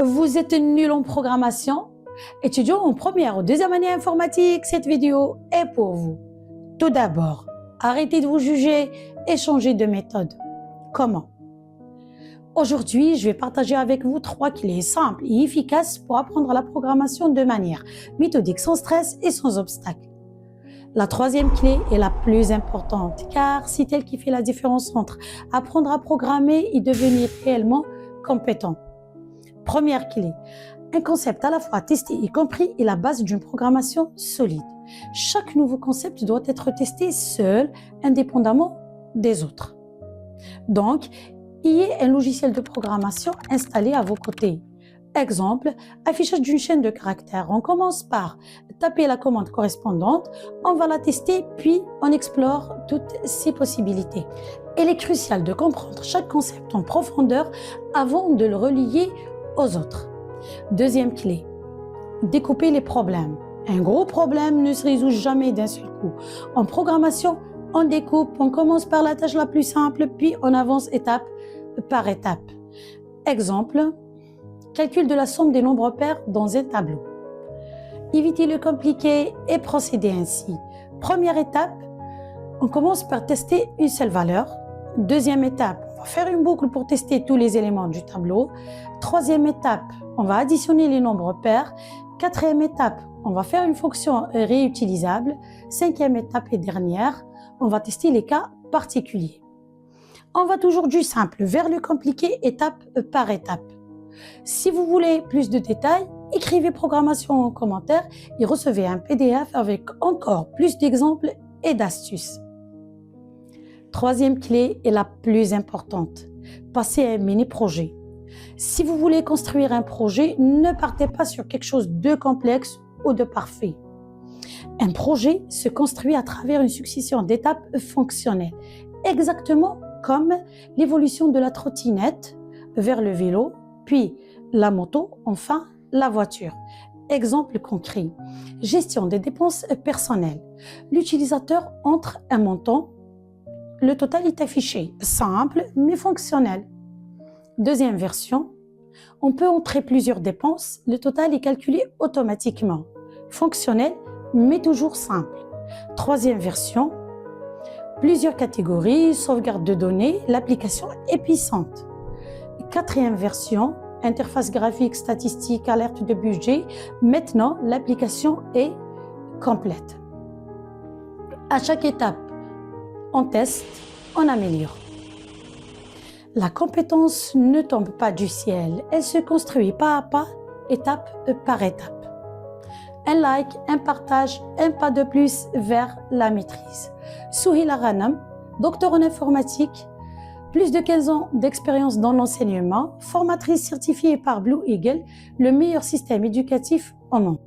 Vous êtes nul en programmation? Étudiant en première ou deuxième année informatique, cette vidéo est pour vous. Tout d'abord, arrêtez de vous juger et changez de méthode. Comment? Aujourd'hui, je vais partager avec vous 3 clés simples et efficaces pour apprendre la programmation de manière méthodique, sans stress et sans obstacle. La troisième clé est la plus importante, car c'est elle qui fait la différence entre apprendre à programmer et devenir réellement compétent. Première clé, un concept à la fois testé et compris est la base d'une programmation solide. Chaque nouveau concept doit être testé seul, indépendamment des autres. Donc, ayez un logiciel de programmation installé à vos côtés. Exemple, affichage d'une chaîne de caractères. On commence par taper la commande correspondante, on va la tester, puis on explore toutes ses possibilités. Il est crucial de comprendre chaque concept en profondeur avant de le relier aux autres. Deuxième clé, découper les problèmes. Un gros problème ne se résout jamais d'un seul coup. En programmation, on découpe, on commence par la tâche la plus simple, puis on avance étape par étape. Exemple, calcul de la somme des nombres pairs dans un tableau. Évitez le compliqué et procédez ainsi. Première étape, on commence par tester une seule valeur. Deuxième étape, on va faire une boucle pour tester tous les éléments du tableau. Troisième étape, on va additionner les nombres pairs. Quatrième étape, on va faire une fonction réutilisable. Cinquième étape et dernière, on va tester les cas particuliers. On va toujours du simple vers le compliqué étape par étape. Si vous voulez plus de détails, écrivez programmation en commentaire et recevez un PDF avec encore plus d'exemples et d'astuces. Troisième clé est la plus importante. Passez à un mini-projet. Si vous voulez construire un projet, ne partez pas sur quelque chose de complexe ou de parfait. Un projet se construit à travers une succession d'étapes fonctionnelles, exactement comme l'évolution de la trottinette vers le vélo, puis la moto, enfin la voiture. Exemple concret, gestion des dépenses personnelles. L'utilisateur entre un montant, le total est affiché, simple mais fonctionnel. Deuxième version, on peut entrer plusieurs dépenses, le total est calculé automatiquement. Fonctionnel mais toujours simple. Troisième version, plusieurs catégories, sauvegarde de données, l'application est puissante. Quatrième version, interface graphique, statistique, alerte de budget. Maintenant, l'application est complète. À chaque étape, on teste, on améliore. La compétence ne tombe pas du ciel, elle se construit pas à pas, étape par étape. Un like, un partage, un pas de plus vers la maîtrise. Souhila Ghanem, docteur en informatique, plus de 15 ans d'expérience dans l'enseignement, formatrice certifiée par Blue Eagle, le meilleur système éducatif au monde.